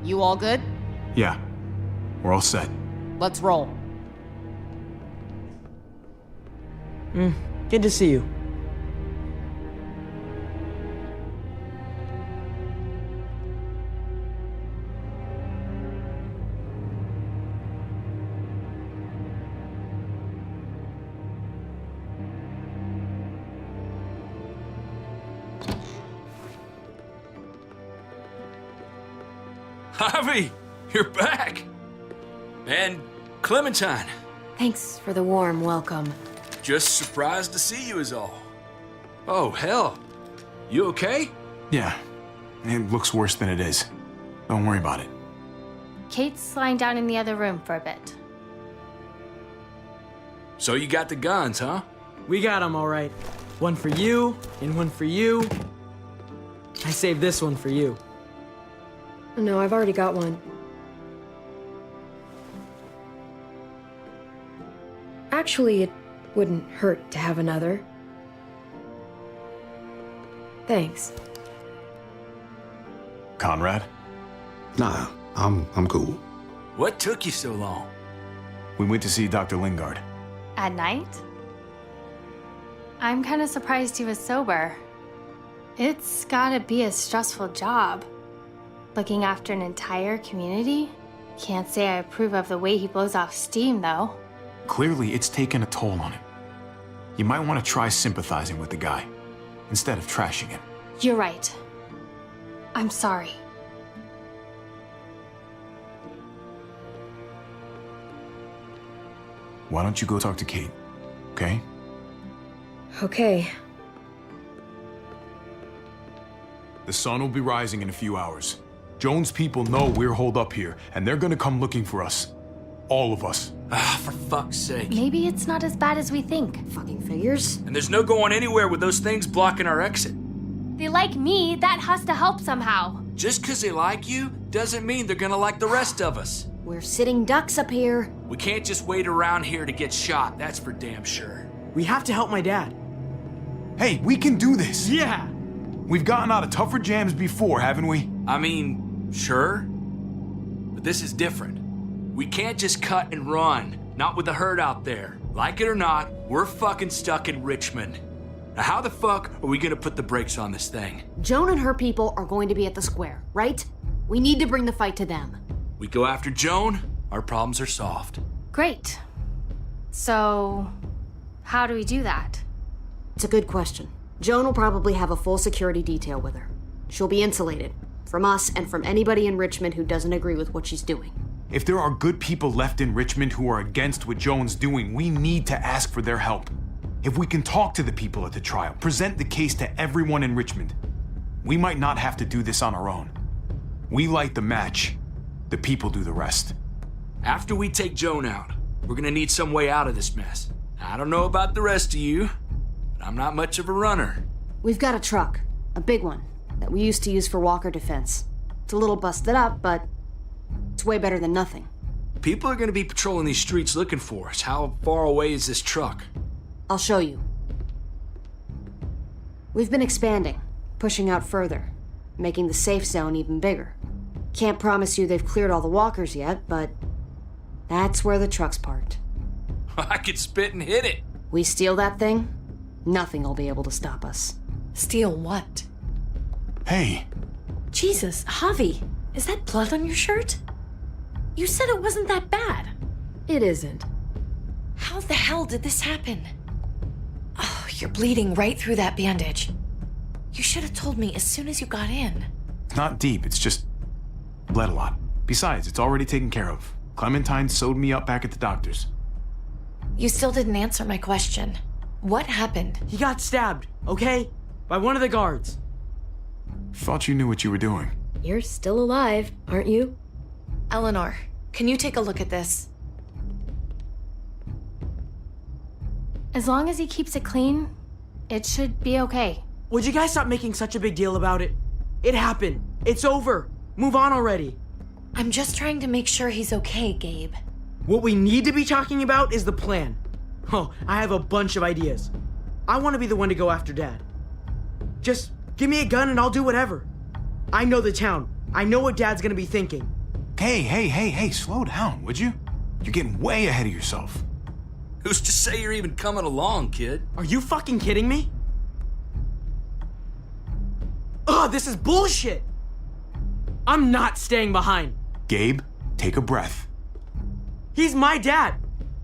You all good? Yeah, we're all set. Let's roll. Good to see you. Javi, you're back! And Clementine. Thanks for the warm welcome. Just surprised to see you is all. Oh, hell. You okay? Yeah, it looks worse than it is. Don't worry about it. Kate's lying down in the other room for a bit. So you got the guns, huh? We got them all right. One for you, and one for you. I saved this one for you. No, I've already got one. Actually, it wouldn't hurt to have another. Thanks. Conrad? Nah, I'm cool. What took you so long? We went to see Dr. Lingard. At night? I'm kind of surprised he was sober. It's gotta be a stressful job. Looking after an entire community? Can't say I approve of the way he blows off steam, though. Clearly, it's taken a toll on him. You might want to try sympathizing with the guy, instead of trashing him. You're right. I'm sorry. Why don't you go talk to Kate, okay? Okay. The sun will be rising in a few hours. Jones' people know we're holed up here, and they're gonna come looking for us. All of us. Ah, for fuck's sake. Maybe it's not as bad as we think. Fucking figures. And there's no going anywhere with those things blocking our exit. They like me, that has to help somehow. Just 'cause they like you doesn't mean they're gonna like the rest of us. We're sitting ducks up here. We can't just wait around here to get shot, that's for damn sure. We have to help my dad. Hey, we can do this! Yeah! We've gotten out of tougher jams before, haven't we? I mean, sure. But this is different. We can't just cut and run, not with the herd out there. Like it or not, we're fucking stuck in Richmond. Now how the fuck are we gonna put the brakes on this thing? Joan and her people are going to be at the square, right? We need to bring the fight to them. We go after Joan, our problems are solved. Great. So, how do we do that? It's a good question. Joan will probably have a full security detail with her. She'll be insulated. From us and from anybody in Richmond who doesn't agree with what she's doing. If there are good people left in Richmond who are against what Joan's doing, we need to ask for their help. If we can talk to the people at the trial, present the case to everyone in Richmond, we might not have to do this on our own. We light the match, the people do the rest. After we take Joan out, we're gonna need some way out of this mess. I don't know about the rest of you, but I'm not much of a runner. We've got a truck, a big one, that we used to use for walker defense. It's a little busted up, but it's way better than nothing. People are gonna be patrolling these streets looking for us. How far away is this truck? I'll show you. We've been expanding, pushing out further, making the safe zone even bigger. Can't promise you they've cleared all the walkers yet, but that's where the truck's parked. I could spit and hit it. We steal that thing, nothing will be able to stop us. Steal what? Hey, Jesus, Javi, is that blood on your shirt? You said it wasn't that bad. It isn't. How the hell did this happen? Oh, you're bleeding right through that bandage. You should have told me as soon as you got in. it's not deep, it's just bled a lot. Besides, it's already taken care of. Clementine sewed me up back at the doctor's. You still didn't answer my question. What happened? He got stabbed, okay? By one of the guards. Thought you knew what you were doing. You're still alive, aren't you? Eleanor, can you take a look at this? As long as he keeps it clean, it should be okay. Would you guys stop making such a big deal about it? It happened. It's over. Move on already. I'm just trying to make sure he's okay, Gabe. What we need to be talking about is the plan. Oh, I have a bunch of ideas. I want to be the one to go after Dad. Just give me a gun and I'll do whatever. I know the town. I know what Dad's gonna be thinking. Hey, slow down, would you? You're getting way ahead of yourself. Who's to say you're even coming along, kid? Are you fucking kidding me? Ugh, this is bullshit! I'm not staying behind. Gabe, take a breath. He's my dad.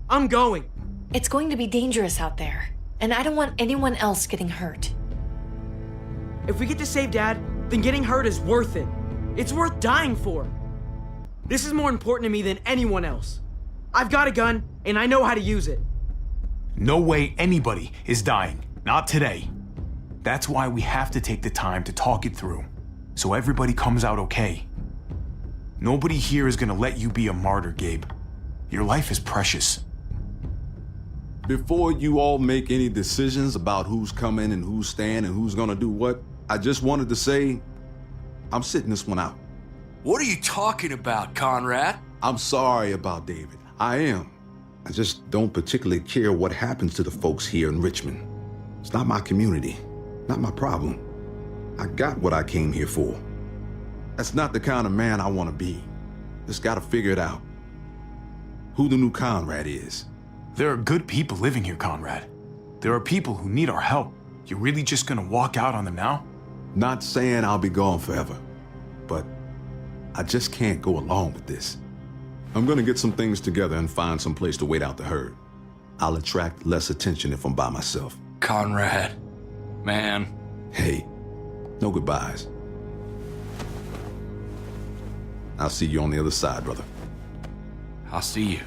I'm going. It's going to be dangerous out there, and I don't want anyone else getting hurt. If we get to save Dad, then getting hurt is worth it. It's worth dying for. This is more important to me than anyone else. I've got a gun, and I know how to use it. No way anybody is dying. Not today. That's why we have to take the time to talk it through, so everybody comes out okay. Nobody here is gonna let you be a martyr, Gabe. Your life is precious. Before you all make any decisions about who's coming and who's staying and who's gonna do what, I just wanted to say, I'm sitting this one out. What are you talking about, Conrad? I'm sorry about David. I am. I just don't particularly care what happens to the folks here in Richmond. It's not my community, not my problem. I got what I came here for. That's not the kind of man I want to be. Just gotta figure it out. Who the new Conrad is. There are good people living here, Conrad. There are people who need our help. You're really just gonna walk out on them now? Not saying I'll be gone forever, but I just can't go along with this. I'm gonna get some things together and find some place to wait out the herd. I'll attract less attention if I'm by myself. Conrad, man. Hey, no goodbyes. I'll see you on the other side, brother. I'll see you.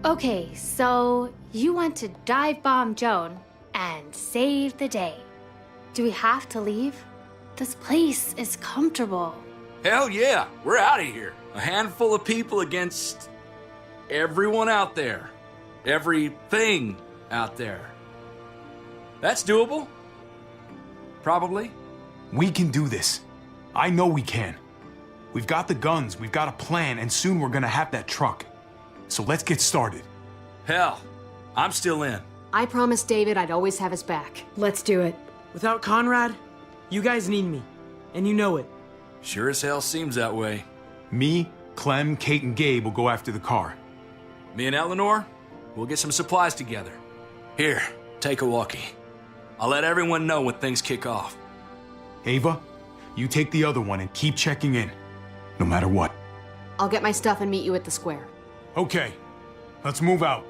Okay, so you want to dive bomb Joan and save the day. Do we have to leave? This place is comfortable. Hell yeah, we're out of here. A handful of people against everyone out there. Everything out there. That's doable. Probably. We can do this. I know we can. We've got the guns, we've got a plan, and soon we're gonna have that truck. So let's get started. Hell, I'm still in. I promised David I'd always have his back. Let's do it. Without Conrad, you guys need me. And you know it. Sure as hell seems that way. Me, Clem, Kate, and Gabe will go after the car. Me and Eleanor, we'll get some supplies together. Here, take a walkie. I'll let everyone know when things kick off. Ava, you take the other one and keep checking in, no matter what. I'll get my stuff and meet you at the square. Okay, let's move out.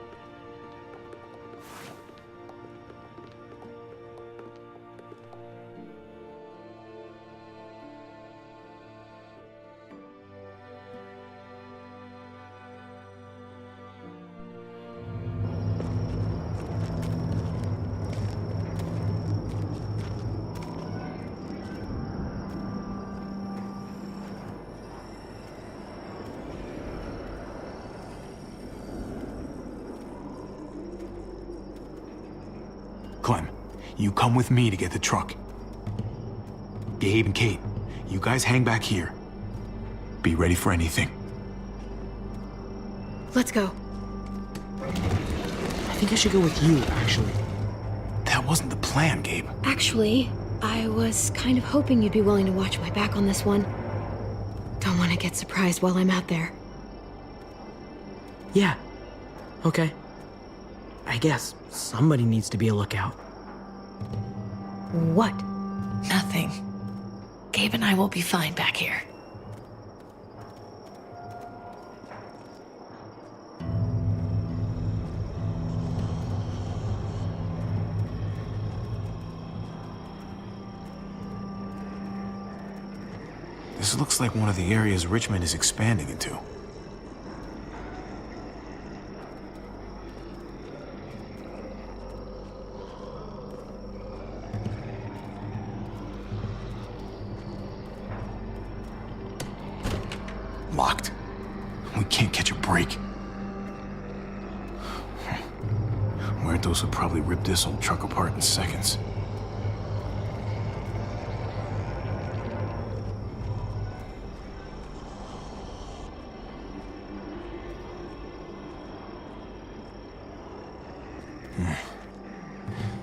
Clem, you come with me to get the truck. Gabe and Kate, you guys hang back here. Be ready for anything. Let's go. I think I should go with you, actually. That wasn't the plan, Gabe. Actually, I was kind of hoping you'd be willing to watch my back on this one. Don't want to get surprised while I'm out there. Yeah. Okay. I guess somebody needs to be a lookout. What? Nothing. Gabe and I will be fine back here. This looks like one of the areas Richmond is expanding into. Locked. We can't catch a break. Muertos would probably rip this old truck apart in seconds.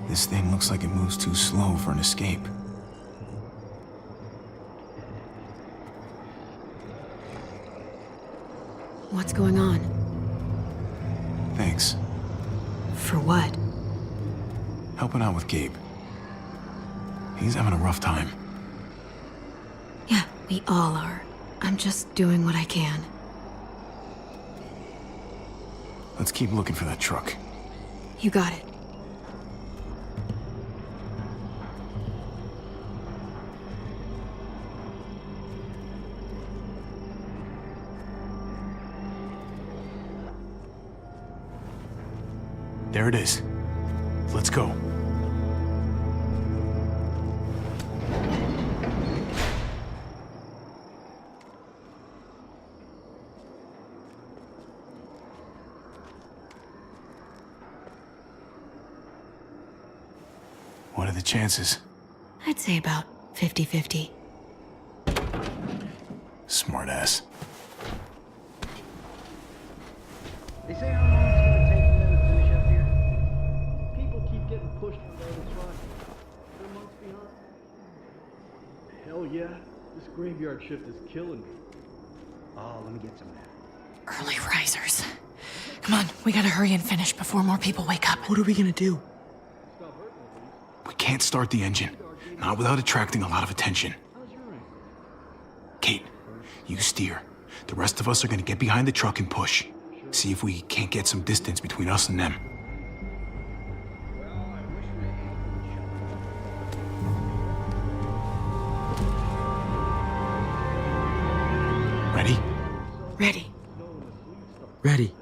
This thing looks like it moves too slow for an escape. What's going on? Thanks. For what? Helping out with Gabe. He's having a rough time. Yeah, we all are. I'm just doing what I can. Let's keep looking for that truck. You got it. There it is. Let's go. What are the chances? I'd say about 50-50. Smartass. They say how long it's gonna take for them to finish up here. People keep getting pushed from where they try. They're months behind. Hell yeah, this graveyard shift is killing me. Oh, let me get some of that. Early risers. Come on, we gotta hurry and finish before more people wake up. What are we gonna do? We can't start the engine. Not without attracting a lot of attention. Kate, you steer. The rest of us are gonna get behind the truck and push. See if we can't get some distance between us and them. Ready? Ready. Ready.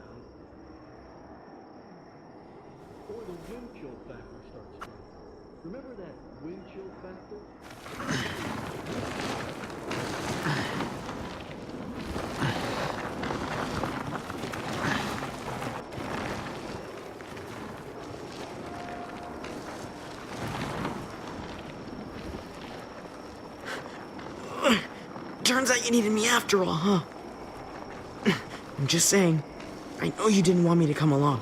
Or the wind chill factor starts spreading. Remember that wind chill factor? Turns out you needed me after all, huh? I'm just saying. I know you didn't want me to come along.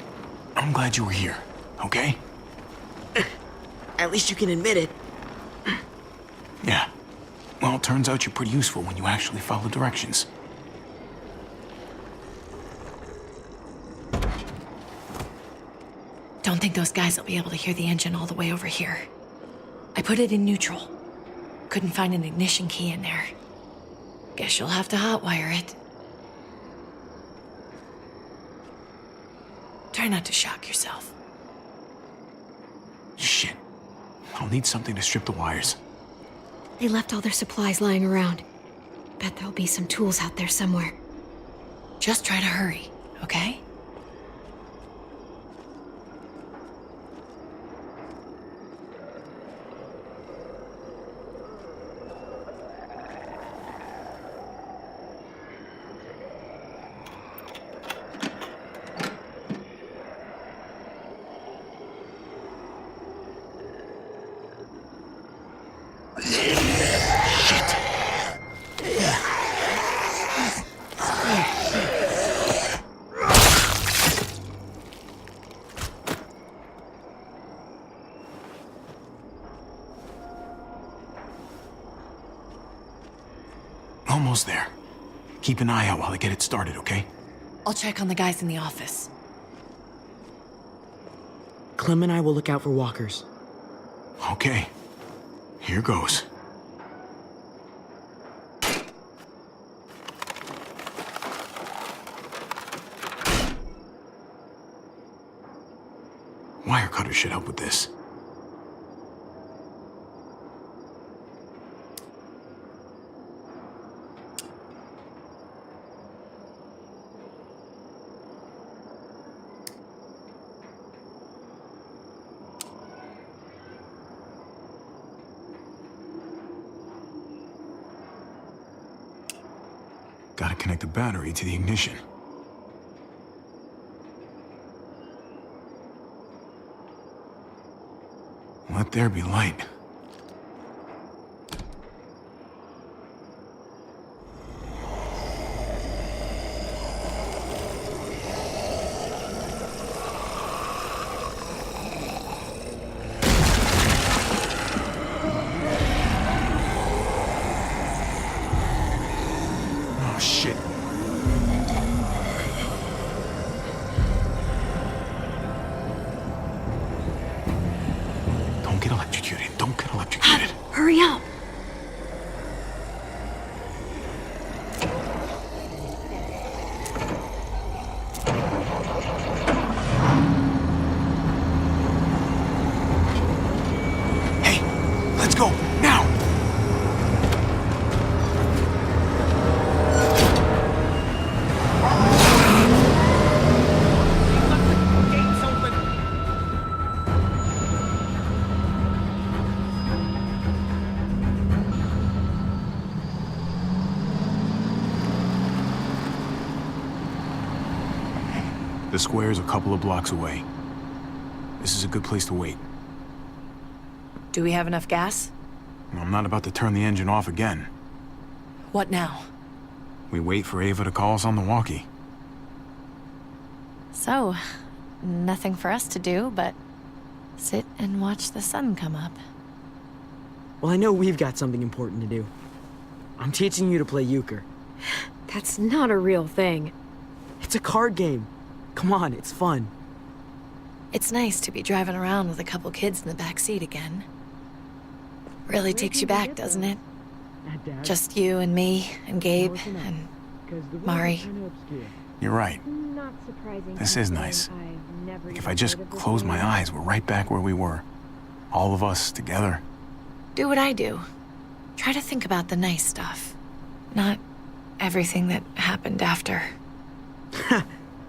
I'm glad you were here, okay? At least you can admit it. Yeah. Well, it turns out you're pretty useful when you actually follow directions. Don't think those guys will be able to hear the engine all the way over here. I put it in neutral. Couldn't find an ignition key in there. Guess you'll have to hotwire it. Try not to shock yourself. Shit. I'll need something to strip the wires. They left all their supplies lying around. Bet there'll be some tools out there somewhere. Just try to hurry, okay? Almost there. Keep an eye out while I get it started, okay? I'll check on the guys in the office. Clem and I will look out for walkers. Okay. Here goes. Wire cutter should help with this. Gotta connect the battery to the ignition. Let there be light. electrocuted. Hurry up. Hey, let's go, now! The square is a couple of blocks away. This is a good place to wait. Do we have enough gas? I'm not about to turn the engine off again. What now? We wait for Ava to call us on the walkie. So, nothing for us to do but sit and watch the sun come up. Well, I know we've got something important to do. I'm teaching you to play euchre. That's not a real thing. It's a card game. Come on, it's fun. It's nice to be driving around with a couple kids in the back seat again. Really takes you back, doesn't it? Just you and me and Gabe and Mari. You're right. This is nice. Like if I just close my eyes, we're right back where we were. All of us together. Do what I do. Try to think about the nice stuff. Not everything that happened after.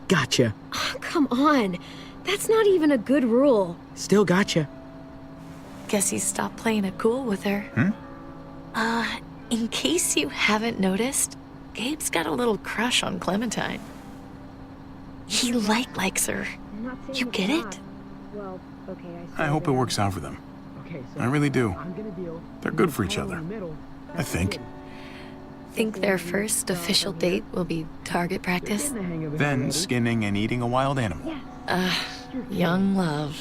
Gotcha. Oh, come on. That's not even a good rule. Still gotcha. Guess he stopped playing it cool with her. In case you haven't noticed, Gabe's got a little crush on Clementine. He likes her. You get it? Well, okay, I hope it works out for them. I really do. They're good for each other. I think. Think their first official date will be target practice? Then skinning and eating a wild animal. Young love.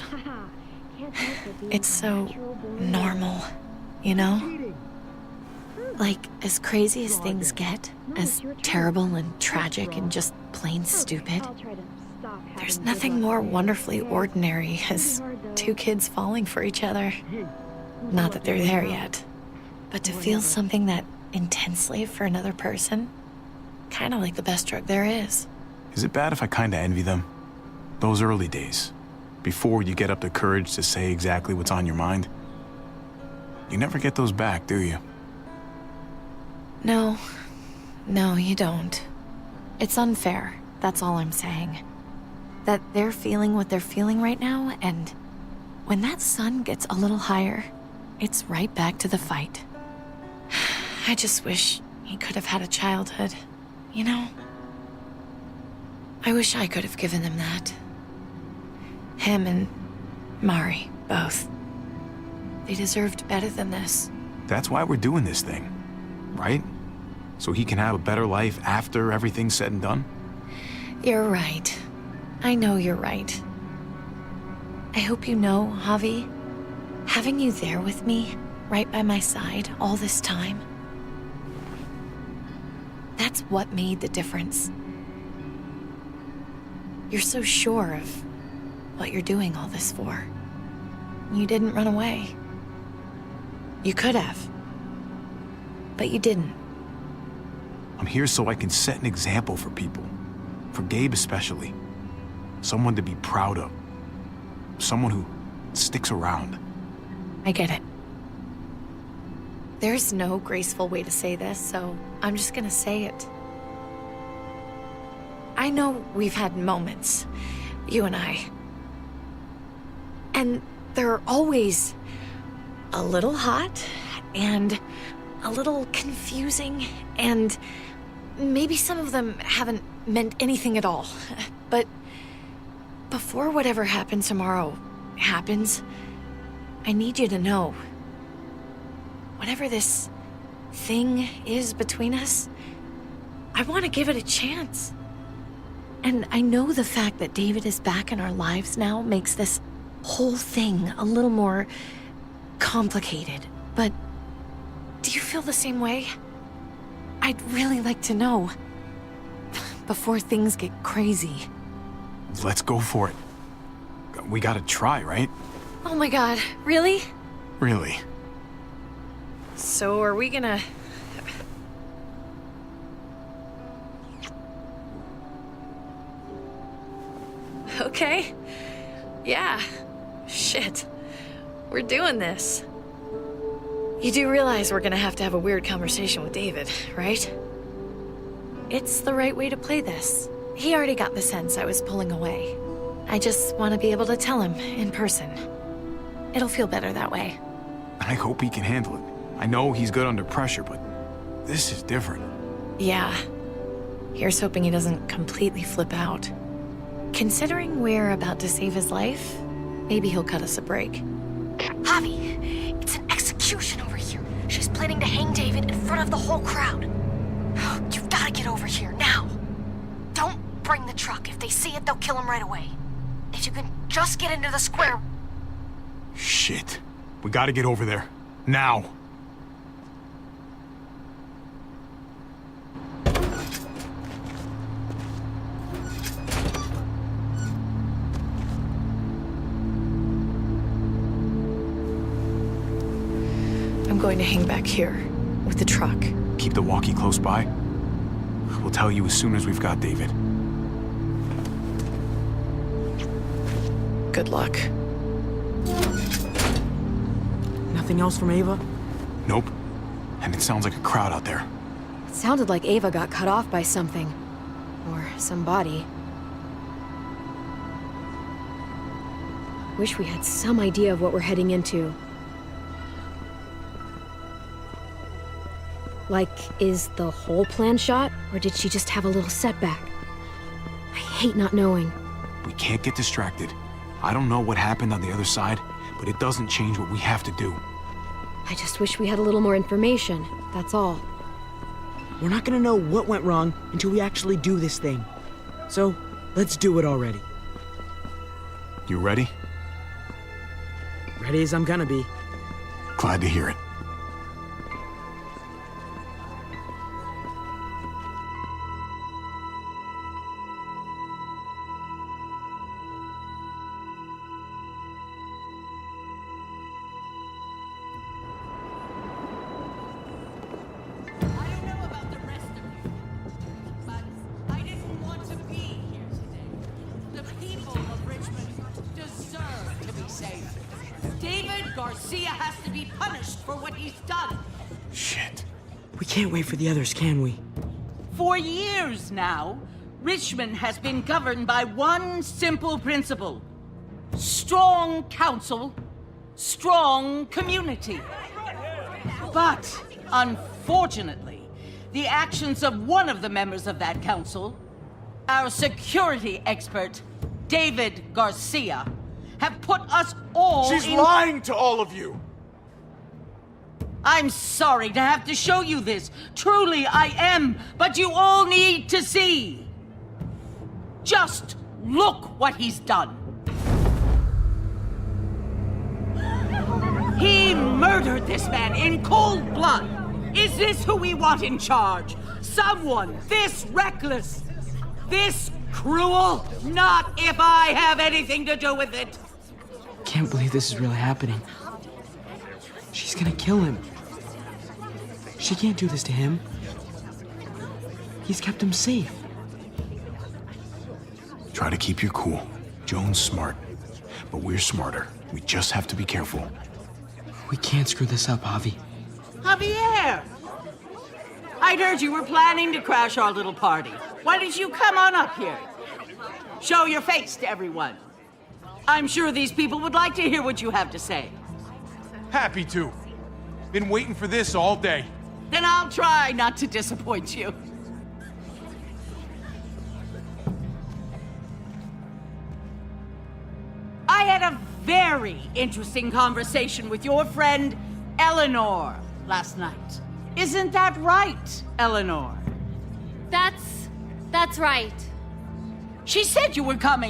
It's so normal, you know? Like, as crazy as things get, as terrible and tragic and just plain stupid, there's nothing more wonderfully ordinary as two kids falling for each other. Not that they're there yet, but to feel something that intensely for another person, kind of like the best drug there is. Is it bad if I kinda envy them? Those early days, before you get up the courage to say exactly what's on your mind. You never get those back, do you? No, you don't. It's unfair, that's all I'm saying. That they're feeling what they're feeling right now, and when that sun gets a little higher, it's right back to the fight. I just wish he could have had a childhood, you know? I wish I could have given him that. Him and Mari, both. They deserved better than this. That's why we're doing this thing, right? So he can have a better life after everything's said and done? You're right. I know you're right. I hope you know, Javi, having you there with me, right by my side all this time, that's what made the difference. You're so sure of what you're doing all this for. You didn't run away. You could have, but you didn't. I'm here so I can set an example for people. For Gabe especially. Someone to be proud of. Someone who sticks around. I get it. There's no graceful way to say this, so I'm just gonna say it. I know we've had moments, you and I. And they're always a little hot and a little confusing, and maybe some of them haven't meant anything at all. But before whatever happens tomorrow happens, I need you to know, whatever this thing is between us, I want to give it a chance. And I know the fact that David is back in our lives now makes this whole thing a little more complicated. But do you feel the same way? I'd really like to know before things get crazy. Let's go for it. We gotta try, right? Oh my God, really? Really. So are we gonna... Okay. Yeah. Shit. We're doing this. You do realize we're gonna have to have a weird conversation with David, right? It's the right way to play this. He already got the sense I was pulling away. I just want to be able to tell him in person. It'll feel better that way. I hope he can handle it. I know he's good under pressure, but this is different. Yeah. Here's hoping he doesn't completely flip out. Considering we're about to save his life, maybe he'll cut us a break. Javi, it's an execution over here. She's planning to hang David in front of the whole crowd. You've got to get over here, now. Don't bring the truck. If they see it, they'll kill him right away. If you can just get into the square... Shit. We gotta get over there. Now. I'm going to hang back here with the truck. Keep the walkie close by. We'll tell you as soon as we've got David. Good luck. Nothing else from Ava? Nope. And it sounds like a crowd out there. It sounded like Ava got cut off by something. Or somebody. Wish we had some idea of what we're heading into. Like, is the whole plan shot? Or did she just have a little setback? I hate not knowing. We can't get distracted. I don't know what happened on the other side, but it doesn't change what we have to do. I just wish we had a little more information, that's all. We're not gonna know what went wrong until we actually do this thing. So, let's do it already. You ready? Ready as I'm gonna be. Glad to hear it. David Garcia has to be punished for what he's done. Shit. We can't wait for the others, can we? For years now, Richmond has been governed by one simple principle. Strong council, strong community. But, unfortunately, the actions of one of the members of that council, our security expert, David Garcia, have put us all She's lying to all of you! I'm sorry to have to show you this. Truly, I am. But you all need to see. Just look what he's done. He murdered this man in cold blood. Is this who we want in charge? Someone this reckless, this cruel? Not if I have anything to do with it. Can't believe this is really happening. She's gonna kill him. She can't do this to him. He's kept him safe. Try to keep your cool. Joan's smart, but we're smarter. We just have to be careful. We can't screw this up, Javi. Javier! I'd heard you were planning to crash our little party. Why don't you come on up here? Show your face to everyone. I'm sure these people would like to hear what you have to say. Happy to. Been waiting for this all day. Then I'll try not to disappoint you. I had a very interesting conversation with your friend, Eleanor, last night. Isn't that right, Eleanor? That's right. She said you were coming.